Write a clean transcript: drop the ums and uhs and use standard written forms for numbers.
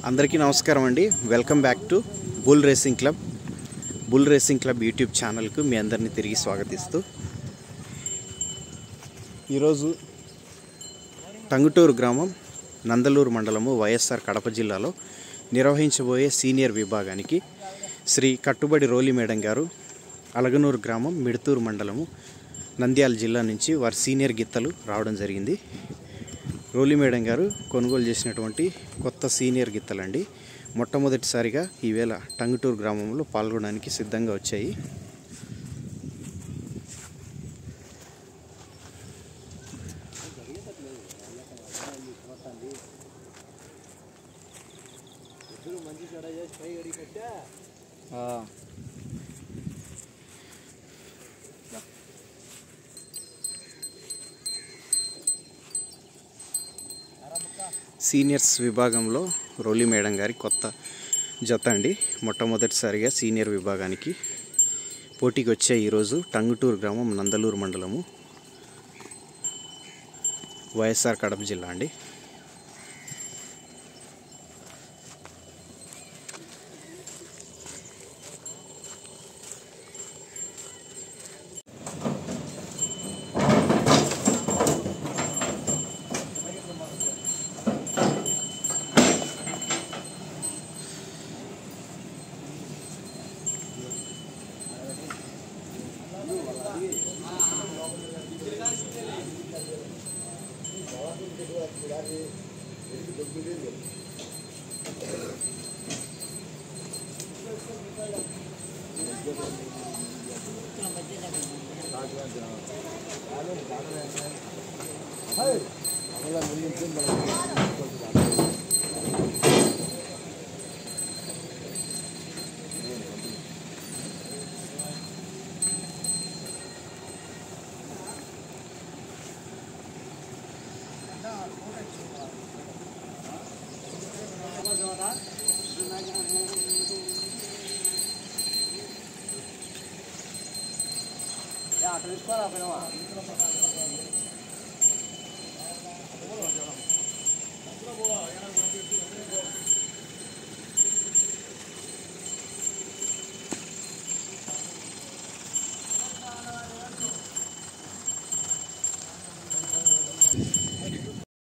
అందరికీ నమస్కారం అండి. Welcome back to bull racing club YouTube ఛానల్కు మీ అందరినీ తిరిగి స్వాగతిస్తూ ఈరోజు టంగుటూరు గ్రామం నందలూరు మండలము వైఎస్ఆర్ కడప జిల్లాలో నిర్వహించబోయే సీనియర్ విభాగానికి శ్రీ కట్టుబడి రోలి మేడం గారు అలగనూరు గ్రామం మిడుతూరు మండలము నంద్యాల జిల్లా నుంచి వారి సీనియర్ గిత్తలు రావడం జరిగింది. రోలి మేడం గారు కొనుగోలు చేసినటువంటి కొత్త సీనియర్ గిత్తలండి. మొట్టమొదటిసారిగా ఈవేళ టంగుటూరు గ్రామంలో పాల్గొనడానికి సిద్ధంగా వచ్చాయి. సీనియర్స్ విభాగంలో రోలి మేడం గారి కొత్త జత అండి. మొట్టమొదటిసారిగా సీనియర్ విభాగానికి పోటీకి వచ్చే ఈరోజు టంగుటూరు గ్రామం నందలూరు మండలము వైఎస్ఆర్ కడప జిల్లా అండి. అక్కడ తీసుకోవాలా